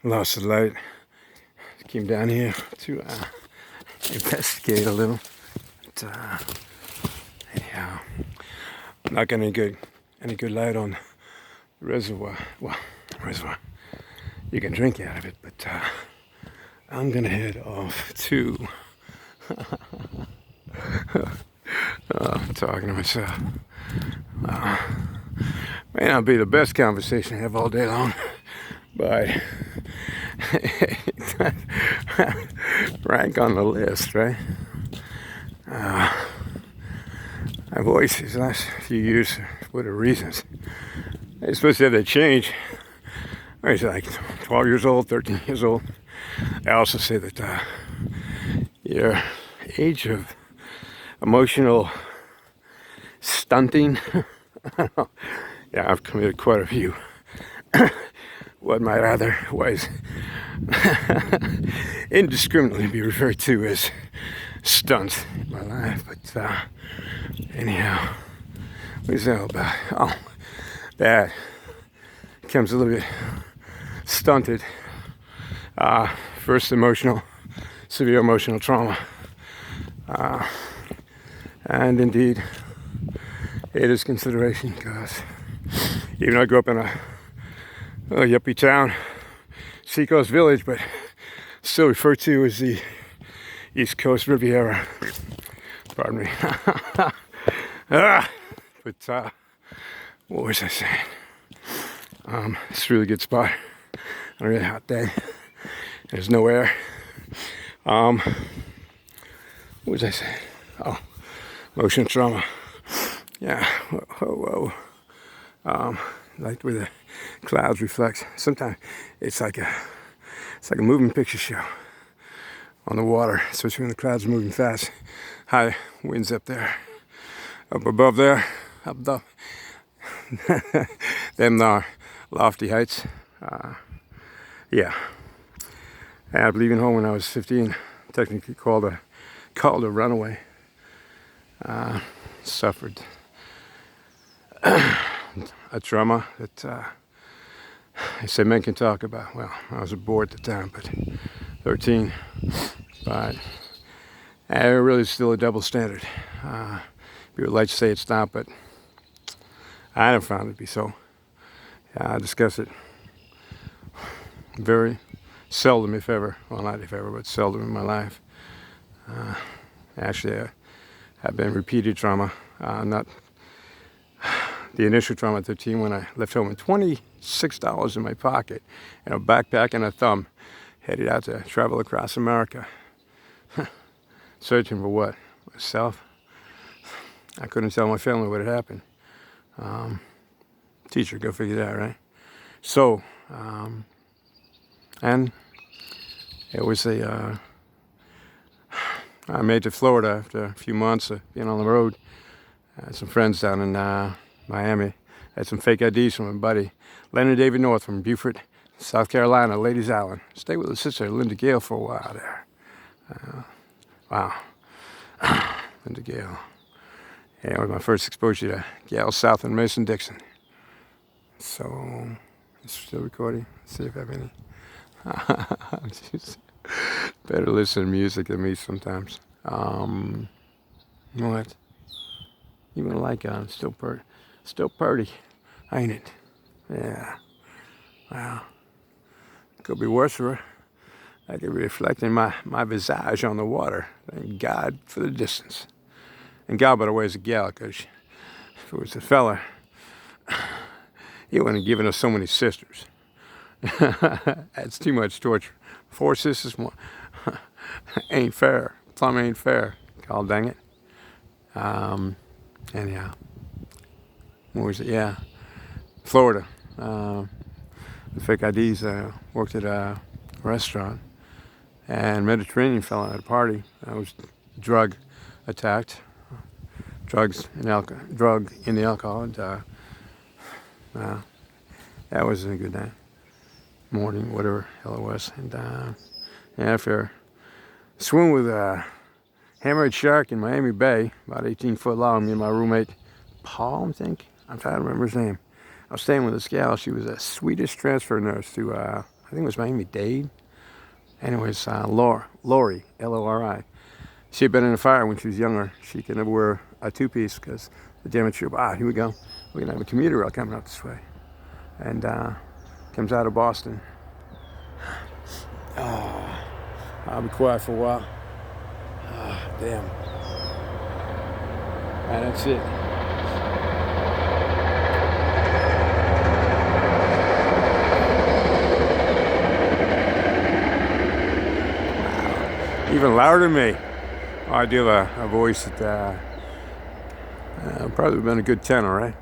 lost the light. Came down here to investigate a little. But, anyhow, I'm not getting any good light on the reservoir. Well, reservoir. You can drink out of it, but I'm gonna head off to talking to myself. May not be the best conversation I have all day long, but rank on the list, right? My voice these last few years, for whatever reasons, it's supposed to have that change. I was like 12 years old, 13 years old. I also say that your age of emotional stunting, yeah, I've committed quite a few. What might otherwise indiscriminately be referred to as stunts in my life. But anyhow, what is that all about? Oh, that becomes a little bit stunted. First severe emotional trauma. And indeed, it is consideration because even though I grew up in a yuppie town, Seacoast Village, but still referred to as the East Coast Riviera. Pardon me. But what was I saying? It's a really good spot on a really hot day. There's no air. What was I saying? Oh, motion trauma. Yeah. Whoa. Like where the clouds reflect. Sometimes it's like a moving picture show on the water, especially when the clouds are moving fast. High winds up there, up above there, up the them lofty heights. Yeah. And leaving home when I was 15, technically called a runaway. Suffered a trauma that I said men can talk about. Well, I was a boy at the time, but 13. But it really is still a double standard. People like to say it's not, but I never found it to be so. I discuss it very seldom, if ever. Well, not if ever, but seldom in my life. Actually, have been repeated trauma. Not the initial trauma at 13 when I left home with $26 in my pocket and a backpack and a thumb, headed out to travel across America. Searching for what? Myself. I couldn't tell my family what had happened. Teacher, go figure that out, right? So, and it was I made it to Florida after a few months of being on the road. I had some friends down in Miami. I had some fake IDs from my buddy, Leonard David North from Beaufort, South Carolina, Ladies Island. Stayed with his sister, Linda Gale, for a while there. Wow. Linda Gale. Yeah, it was my first exposure to Gale South and Mason-Dixon. So, it's still recording. Let's see if I have any. Better listen to music than me sometimes. What? Even like still purty, ain't it? Yeah. Wow. Could be worse for her. I could be reflecting my visage on the water. Thank God for the distance. And God, by the way, is a gal, because if it was a fella, he wouldn't have given us so many sisters. That's too much torture. 4 sisters, ain't fair. Plum ain't fair. God dang it. Anyhow. Where was it? Yeah. Florida. The fake IDs. Worked at a restaurant. And Mediterranean fella at a party. I was drug attacked. Drug in the alcohol. And, that wasn't a good night. Morning, whatever hell it was. And after swim with a hammerhead shark in Miami Bay, about 18 foot long, me and my roommate, Paul, I think. I'm trying to remember his name. I was staying with this gal. She was a Swedish transfer nurse to, I think it was Miami-Dade. Anyways, Lori, L-O-R-I. She had been in a fire when she was younger. She could never wear a two-piece because the damage trooper, here we go. We're going to have a commuter rail coming up this way. And comes out of Boston. I'll be quiet for a while. Damn. And that's it. Wow. Even louder than me. I do have a voice that probably been a good tenor, right?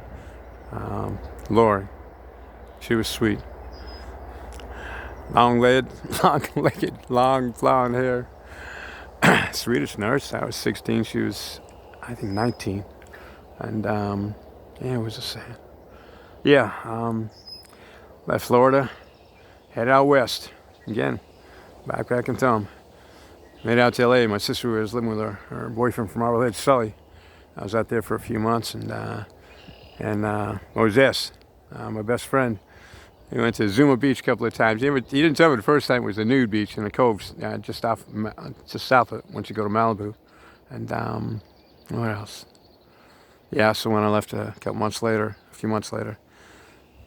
Lori. She was sweet. Long-legged, long blonde hair. Swedish nurse. I was 16. She was, I think, 19. And it was a sad. Left Florida, headed out west again, backpacking Tom. Made it out to LA. My sister was living with her boyfriend from Marblehead, Sully. I was out there for a few months, and Moses, my best friend. We went to Zuma Beach a couple of times. He didn't tell me the first time it was a nude beach in the cove, just south of once you go to Malibu. And what else? Yeah, so when I left a few months later,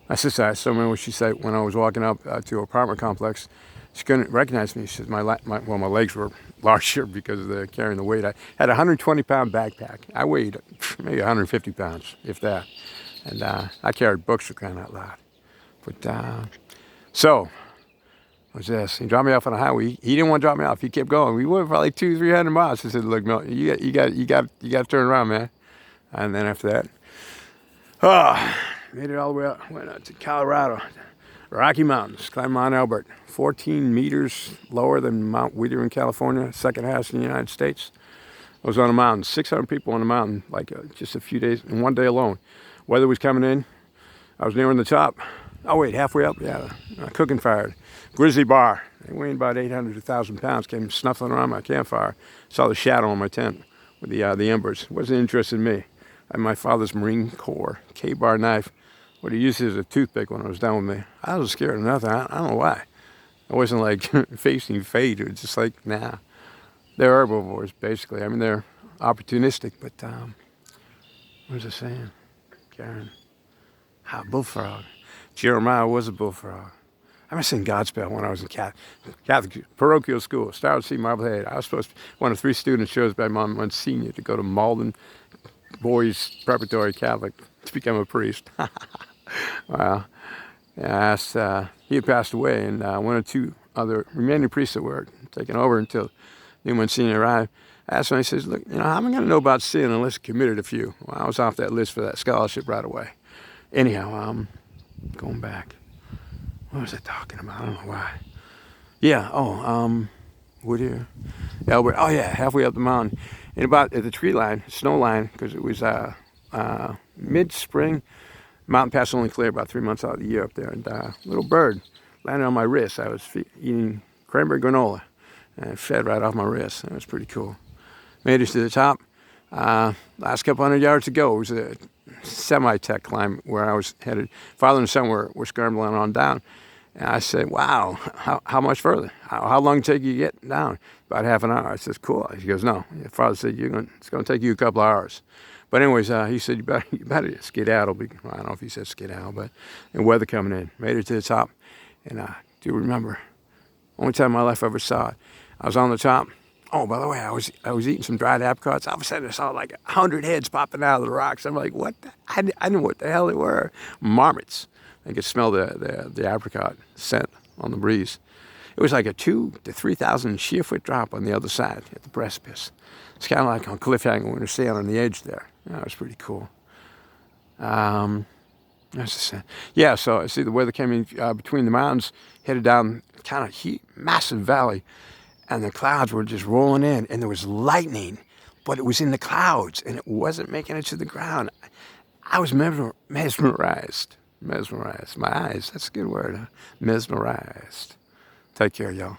my sister, I still remember what she said when I was walking up to her apartment complex. She couldn't recognize me. She said my legs were larger because of carrying the weight. I had a 120-pound backpack. I weighed maybe 150 pounds, if that. And I carried books for crying out loud. But so, what's this? He dropped me off on a highway. He didn't want to drop me off. He kept going. We went for like 200-300 miles. He said, "Look, no, you got to turn around, man." And then after that, made it all the way up. Went out to Colorado, Rocky Mountains, climbed Mount Elbert, 14 meters lower than Mount Whittier in California, second highest in the United States. I was on a mountain, 600 people on the mountain, like just a few days, in one day alone. Weather was coming in. I was nearing the top. Oh wait, halfway up, cooking fire. Grizzly bear, they weighed about 800 to 1,000 pounds, came snuffling around my campfire. Saw the shadow on my tent with the embers. Wasn't interested in me. I had my father's Marine Corps K-bar knife. What he used as a toothpick when I was down with me. I was scared of nothing. I don't know why. I wasn't like facing fate. It was just like, nah. They're herbivores, basically. I mean, they're opportunistic, but what was I saying? Karen. Bullfrog. Jeremiah was a bullfrog. I remember seeing Godspell when I was in Catholic parochial school. Started to see Marblehead. I was supposed to be one of 3 students chosen by Mom Monsignor to go to Malden Boys Preparatory Catholic to become a priest. Well, I asked, he had passed away, and one or 2 other remaining priests that were taken over until new Monsignor arrived. I asked him, I says, "Look, how am I going to know about sin unless I committed a few?" Well, I was off that list for that scholarship right away. Anyhow, going back. What was I talking about? I don't know why. Whittier, Albert. Oh yeah, halfway up the mountain, and about at the tree line, snow line, because it was mid-spring. Mountain pass only clear about 3 months out of the year up there, and little bird landed on my wrist. I was eating cranberry granola, and it fed right off my wrist. That was pretty cool. Made it to the top. Last couple hundred yards to go. It was a semi-tech climb where I was headed. Father and son were scrambling on down. And I said, "Wow, how much further? How long did it take you to get down?" "About half an hour." I said, "Cool." He goes, "No." Father said, "It's going to take you a couple of hours." But anyways, he said, you better skedaddle. I don't know if he said skedaddle, but the weather coming in. Made it to the top. And I do remember, only time in my life I ever saw it. I was on the top. Oh, by the way, I was eating some dried apricots. All of a sudden, I saw like 100 heads popping out of the rocks. I'm like, what? I didn't know what the hell they were. Marmots. I could smell the apricot scent on the breeze. It was like a 2,000 to 3,000 sheer foot drop on the other side at the precipice. It's kind of like on cliffhanger when you're standing on the edge there. That was pretty cool. Yeah, so I see the weather came in between the mountains, headed down kind of massive valley, and the clouds were just rolling in, and there was lightning, but it was in the clouds, and it wasn't making it to the ground. I was mesmerized. My eyes, that's a good word, huh? Mesmerized. Take care, y'all.